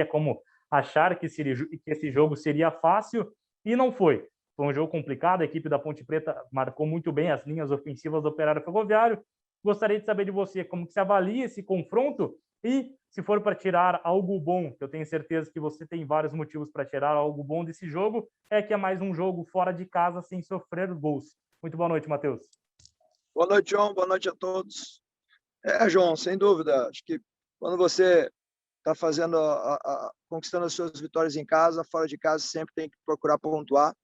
como achar que esse jogo seria fácil, e não foi. Foi um jogo complicado, a equipe da Ponte Preta marcou muito bem as linhas ofensivas do Operário Ferroviário. Gostaria de saber de você como que você avalia esse confronto e, se for para tirar algo bom, que eu tenho certeza que você tem vários motivos para tirar algo bom desse jogo, é que é mais um jogo fora de casa sem sofrer gols. Muito boa noite, Matheus. Boa noite, João. Boa noite a todos. João, sem dúvida. Acho que quando você está fazendo conquistando as suas vitórias em casa, fora de casa sempre tem que procurar pontuar.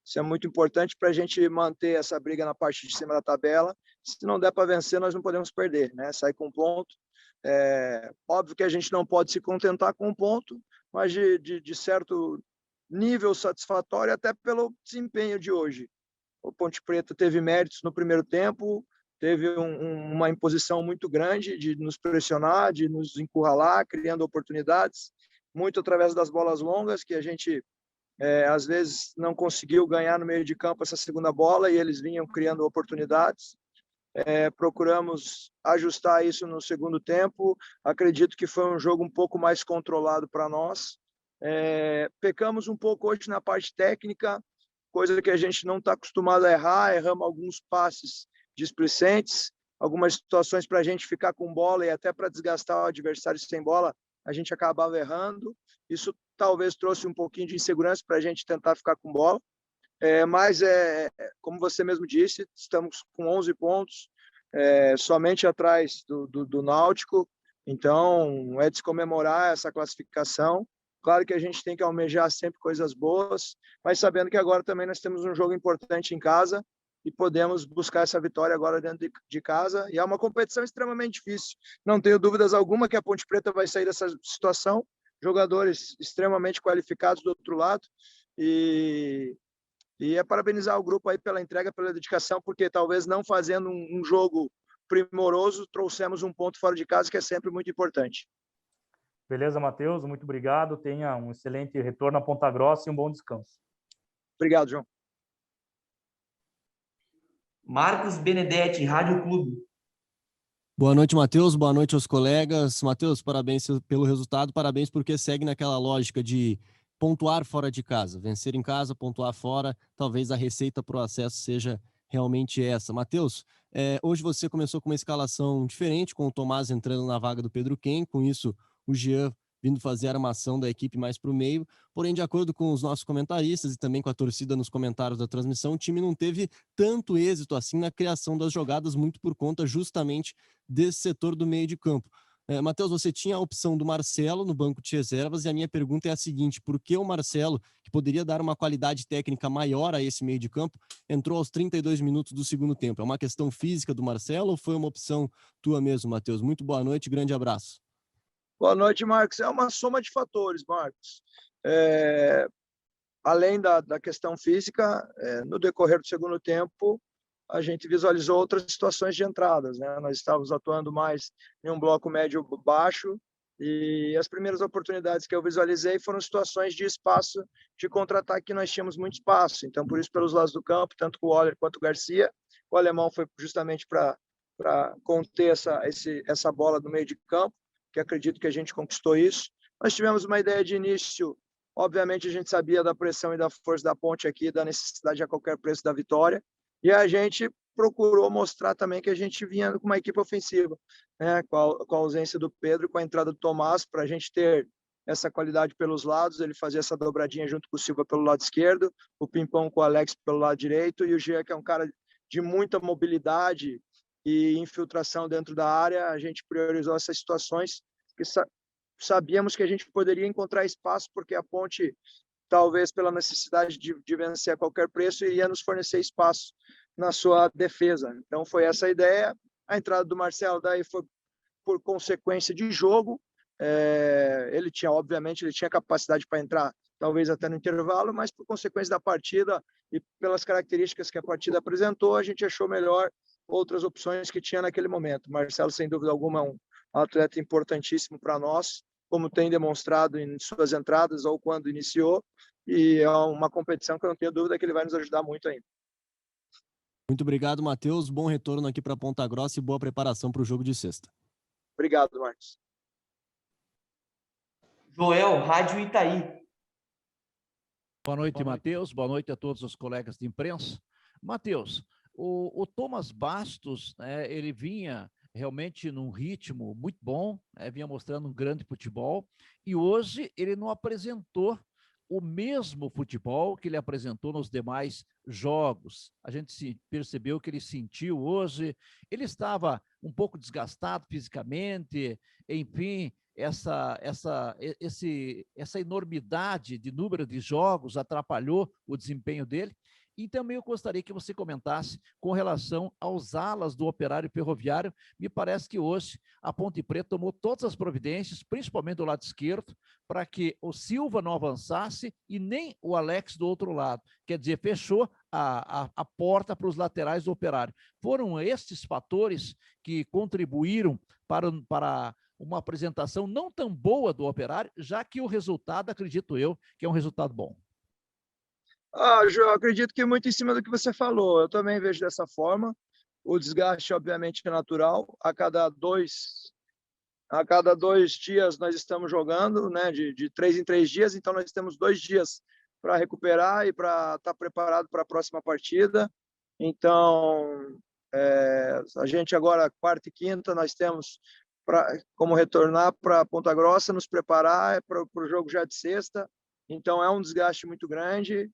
Isso é muito importante para a gente manter essa briga na parte de cima da tabela. Se não der para vencer, nós não podemos perder, né? Sair com um ponto. Óbvio que a gente não pode se contentar com um ponto, mas de certo nível satisfatório, até pelo desempenho de hoje. O Ponte Preta teve méritos no primeiro tempo, teve uma imposição muito grande de nos pressionar, de nos encurralar, criando oportunidades, muito através das bolas longas, que a gente às vezes não conseguiu ganhar no meio de campo essa segunda bola, e eles vinham criando oportunidades. Procuramos ajustar isso no segundo tempo. Acredito que foi um jogo um pouco mais controlado para nós. Pecamos um pouco hoje na parte técnica, coisa que a gente não está acostumado a errar. Erramos alguns passes displicentes, algumas situações para a gente ficar com bola e até para desgastar o adversário sem bola, a gente acabava errando. Isso talvez trouxe um pouquinho de insegurança para a gente tentar ficar com bola. Mas, como você mesmo disse, estamos com 11 pontos, somente atrás do Náutico. Então, é de se comemorar essa classificação. Claro que a gente tem que almejar sempre coisas boas, mas sabendo que agora também nós temos um jogo importante em casa e podemos buscar essa vitória agora dentro de casa. E é uma competição extremamente difícil. Não tenho dúvidas alguma que a Ponte Preta vai sair dessa situação. Jogadores extremamente qualificados do outro lado. E é parabenizar o grupo aí pela entrega, pela dedicação, porque talvez não fazendo um jogo primoroso, trouxemos um ponto fora de casa, que é sempre muito importante. Beleza, Matheus, muito obrigado. Tenha um excelente retorno a Ponta Grossa e um bom descanso. Obrigado, João. Marcos Benedetti, Rádio Clube. Boa noite, Matheus. Boa noite aos colegas. Matheus, parabéns pelo resultado. Parabéns porque segue naquela lógica de pontuar fora de casa. Vencer em casa, pontuar fora. Talvez a receita para o acesso seja realmente essa. Matheus, hoje você começou com uma escalação diferente, com o Tomás entrando na vaga do Pedro Ken. Com isso, o Jean vindo fazer a armação da equipe mais para o meio. Porém, de acordo com os nossos comentaristas e também com a torcida nos comentários da transmissão, o time não teve tanto êxito assim na criação das jogadas, muito por conta justamente desse setor do meio de campo. Matheus, você tinha a opção do Marcelo no banco de reservas, e a minha pergunta é a seguinte: por que o Marcelo, que poderia dar uma qualidade técnica maior a esse meio de campo, entrou aos 32 minutos do segundo tempo? É uma questão física do Marcelo ou foi uma opção tua mesmo, Matheus? Muito boa noite, grande abraço. Boa noite, Marcos. É uma soma de fatores, Marcos. Além da questão física, no decorrer do segundo tempo, a gente visualizou outras situações de entradas, né? Nós estávamos atuando mais em um bloco médio-baixo, e as primeiras oportunidades que eu visualizei foram situações de espaço de contra-ataque, que nós tínhamos muito espaço. Então, por isso, pelos lados do campo, tanto com o Oller quanto o Garcia, o alemão foi justamente para conter essa bola do meio de campo, que acredito que a gente conquistou isso. Nós tivemos uma ideia de início, obviamente a gente sabia da pressão e da força da Ponte aqui, da necessidade a qualquer preço da vitória, e a gente procurou mostrar também que a gente vinha com uma equipe ofensiva, né? Com a ausência do Pedro, com a entrada do Tomás, para a gente ter essa qualidade pelos lados, ele fazia essa dobradinha junto com o Silva pelo lado esquerdo, o Pimpão com o Alex pelo lado direito, e o Jean, que é um cara de muita mobilidade e infiltração dentro da área. A gente priorizou essas situações, que sabíamos que a gente poderia encontrar espaço, porque a Ponte, talvez pela necessidade de vencer a qualquer preço, ia nos fornecer espaço na sua defesa. Então foi essa a ideia. A entrada do Marcelo daí foi por consequência de jogo. Ele tinha capacidade para entrar, talvez até no intervalo, mas por consequência da partida e pelas características que a partida apresentou, a gente achou melhor outras opções que tinha naquele momento. Marcelo, sem dúvida alguma, é um atleta importantíssimo para nós, como tem demonstrado em suas entradas ou quando iniciou, e é uma competição que eu não tenho dúvida que ele vai nos ajudar muito ainda. Muito obrigado, Matheus. Bom retorno aqui para Ponta Grossa e boa preparação para o jogo de sexta. Obrigado, Marcos. Joel, Rádio Itaí. Boa noite, Matheus. Boa noite a todos os colegas de imprensa. Matheus, o Thomas Bastos, né, ele vinha realmente num ritmo muito bom, né, vinha mostrando um grande futebol, e hoje ele não apresentou o mesmo futebol que ele apresentou nos demais jogos. A gente percebeu que ele sentiu hoje, ele estava um pouco desgastado fisicamente, enfim, essa enormidade de número de jogos atrapalhou o desempenho dele. E também eu gostaria que você comentasse com relação aos alas do Operário Ferroviário. Me parece que hoje a Ponte Preta tomou todas as providências, principalmente do lado esquerdo, para que o Silva não avançasse e nem o Alex do outro lado. Quer dizer, fechou a porta para os laterais do Operário. Foram estes fatores que contribuíram para uma apresentação não tão boa do Operário, já que o resultado, acredito eu, que é um resultado bom. João, acredito que muito em cima do que você falou. Eu também vejo dessa forma. O desgaste, obviamente, é natural. A cada dois dias nós estamos jogando, né? De 3 em 3 dias. Então, nós temos 2 dias para recuperar e para estar preparado para a próxima partida. Então, a gente agora, quarta e quinta, nós temos como retornar para Ponta Grossa, nos preparar para o jogo já de sexta. Então, é um desgaste muito grande.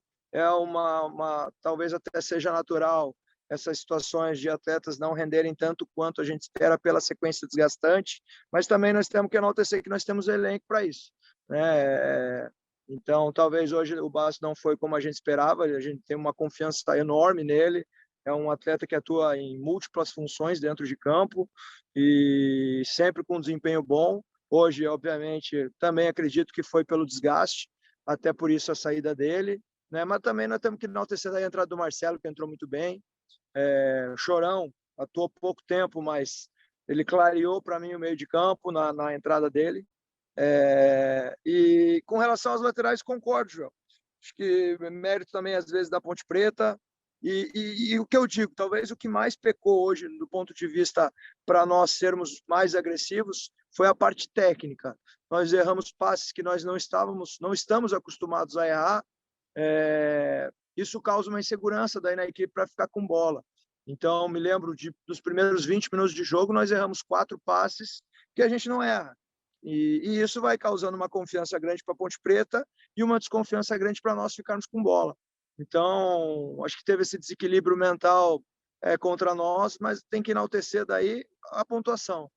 Talvez até seja natural essas situações de atletas não renderem tanto quanto a gente espera pela sequência desgastante, mas também nós temos que enaltecer que nós temos elenco para isso, né? Então, talvez hoje o Bastos não foi como a gente esperava, a gente tem uma confiança enorme nele, é um atleta que atua em múltiplas funções dentro de campo e sempre com desempenho bom. Hoje, obviamente, também acredito que foi pelo desgaste, até por isso a saída dele, né? Mas também nós temos que enaltecer a entrada do Marcelo, que entrou muito bem. O Chorão atuou pouco tempo, mas ele clareou para mim o meio de campo na entrada dele. E com relação aos laterais, concordo, João. Acho que mérito também, às vezes, da Ponte Preta. E o que eu digo, talvez o que mais pecou hoje, do ponto de vista para nós sermos mais agressivos, foi a parte técnica. Nós erramos passes que nós não estamos acostumados a errar. Isso causa uma insegurança daí na equipe para ficar com bola. Então, me lembro dos primeiros 20 minutos de jogo, nós erramos 4 passes que a gente não erra. E isso vai causando uma confiança grande para a Ponte Preta e uma desconfiança grande para nós ficarmos com bola. Então, acho que teve esse desequilíbrio mental contra nós, mas tem que enaltecer daí a pontuação.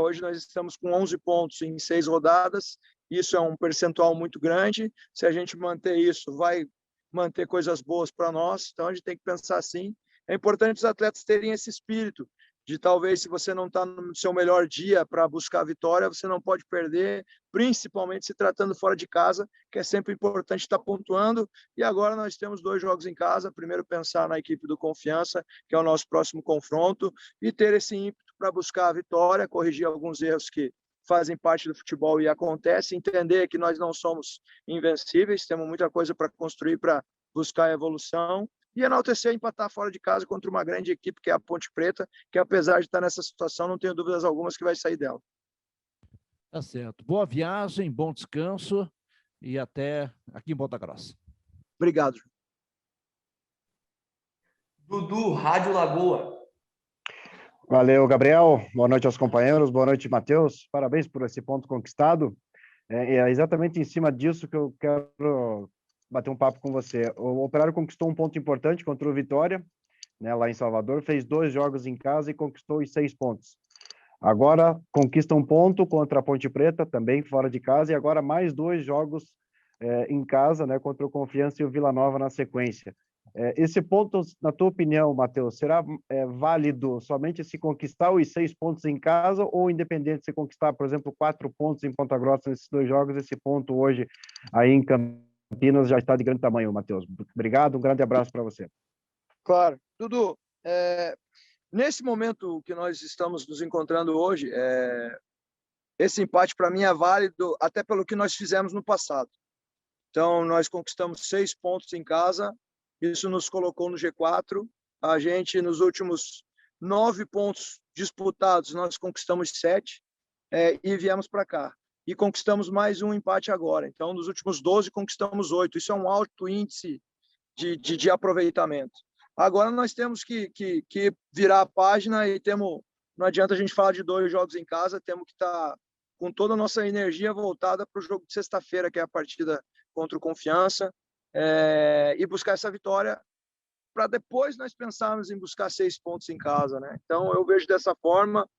Hoje nós estamos com 11 pontos em 6 rodadas, isso é um percentual muito grande. Se a gente manter isso, vai manter coisas boas para nós, então a gente tem que pensar assim. É importante os atletas terem esse espírito de talvez, se você não está no seu melhor dia para buscar a vitória, você não pode perder, principalmente se tratando fora de casa, que é sempre importante estar pontuando. E agora nós temos 2 jogos em casa. Primeiro, pensar na equipe do Confiança, que é o nosso próximo confronto, e ter esse ímpeto para buscar a vitória, corrigir alguns erros que fazem parte do futebol e acontece, entender que nós não somos invencíveis, temos muita coisa para construir, para buscar a evolução, e enaltecer empatar fora de casa contra uma grande equipe que é a Ponte Preta, que apesar de estar nessa situação, não tenho dúvidas algumas que vai sair dela. Tá certo. Boa viagem, bom descanso e até aqui em Ponta Grossa. Obrigado. Dudu, Rádio Lagoa. Valeu, Gabriel. Boa noite aos companheiros. Boa noite, Matheus. Parabéns por esse ponto conquistado. É exatamente em cima disso que eu quero bater um papo com você. O Operário conquistou um ponto importante contra o Vitória, né, lá em Salvador, fez 2 jogos em casa e conquistou os 6 pontos. Agora conquista um ponto contra a Ponte Preta, também fora de casa, e agora mais 2 jogos em casa, né, contra o Confiança e o Vila Nova na sequência. Esse ponto, na tua opinião, Matheus, será válido somente se conquistar os 6 pontos em casa ou independente se conquistar, por exemplo, 4 pontos em Ponta Grossa nesses 2 jogos, esse ponto hoje aí em Campinas já está de grande tamanho, Matheus? Obrigado, um grande abraço para você. Claro. Dudu, nesse momento que nós estamos nos encontrando hoje, esse empate para mim é válido até pelo que nós fizemos no passado. Então, nós conquistamos 6 pontos em casa, isso nos colocou no G4. A gente, nos últimos 9 pontos disputados, nós conquistamos 7 e viemos para cá. e conquistamos mais um empate agora. Então, nos últimos 12, conquistamos 8. Isso é um alto índice de aproveitamento. Agora nós temos que virar a página e não adianta a gente falar de 2 jogos em casa, temos que estar com toda a nossa energia voltada para o jogo de sexta-feira, que é a partida contra o Confiança, e buscar essa vitória para depois nós pensarmos em buscar 6 pontos em casa, né? Então eu vejo dessa forma.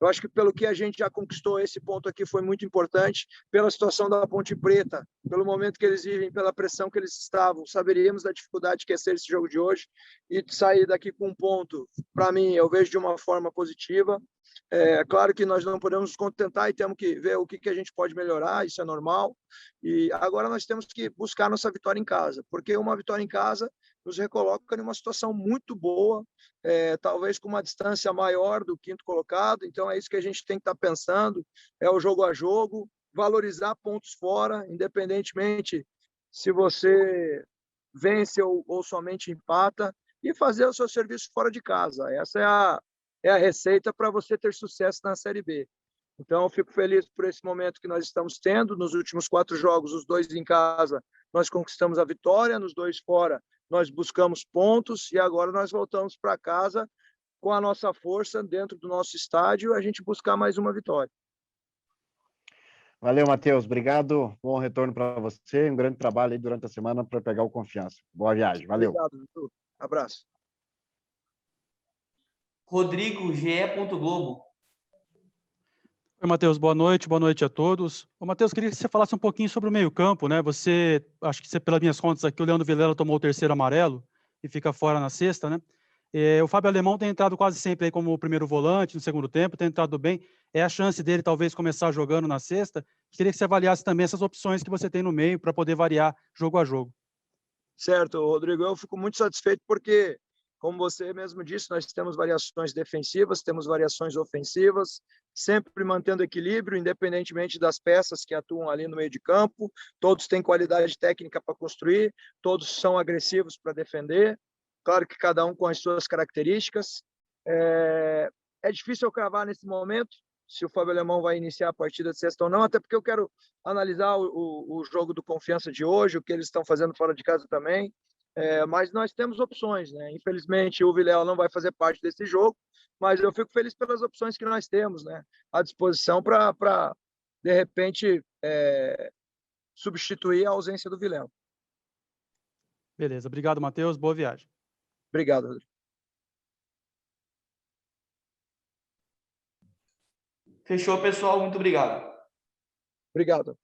Eu acho que pelo que a gente já conquistou, esse ponto aqui foi muito importante, pela situação da Ponte Preta, pelo momento que eles vivem, pela pressão que eles estavam. Saberíamos da dificuldade que é ser esse jogo de hoje e sair daqui com um ponto, para mim, eu vejo de uma forma positiva. É claro que nós não podemos nos contentar e temos que ver o que a gente pode melhorar, isso é normal. E agora nós temos que buscar nossa vitória em casa, porque uma vitória em casa nos recoloca em uma situação muito boa, talvez com uma distância maior do 5º colocado. Então é isso que a gente tem que estar pensando, é o jogo a jogo, valorizar pontos fora, independentemente se você vence ou somente empata, e fazer o seu serviço fora de casa. Essa é a receita para você ter sucesso na Série B. Então, eu fico feliz por esse momento que nós estamos tendo. Nos últimos 4 jogos, os 2 em casa, nós conquistamos a vitória, nos 2 fora, nós buscamos pontos, e agora nós voltamos para casa com a nossa força dentro do nosso estádio, a gente buscar mais uma vitória. Valeu, Matheus. Obrigado. Bom retorno para você. Um grande trabalho aí durante a semana para pegar o Confiança. Boa viagem. Valeu. Obrigado, Vitor. Abraço. Rodrigo, GE.globo. Oi, Matheus, boa noite a todos. Ô, Matheus, queria que você falasse um pouquinho sobre o meio-campo, né? Acho que pelas minhas contas aqui, o Leandro Vilela tomou o 3º amarelo e fica fora na sexta, né? O Fábio Alemão tem entrado quase sempre aí como primeiro volante no segundo tempo, tem entrado bem. É a chance dele talvez começar jogando na sexta. Queria que você avaliasse também essas opções que você tem no meio para poder variar jogo a jogo. Certo, Rodrigo, eu fico muito satisfeito porque, como você mesmo disse, nós temos variações defensivas, temos variações ofensivas, sempre mantendo equilíbrio, independentemente das peças que atuam ali no meio de campo. Todos têm qualidade técnica para construir, todos são agressivos para defender. Claro que cada um com as suas características. É difícil eu cravar nesse momento se o Fábio Alemão vai iniciar a partida de sexta ou não, até porque eu quero analisar o jogo do Confiança de hoje, o que eles estão fazendo fora de casa também. Mas nós temos opções, né? Infelizmente, o Vilela não vai fazer parte desse jogo, mas eu fico feliz pelas opções que nós temos, né, à disposição para de repente, substituir a ausência do Vilela. Beleza, obrigado, Matheus. Boa viagem. Obrigado, Rodrigo. Fechou, pessoal. Muito obrigado. Obrigado.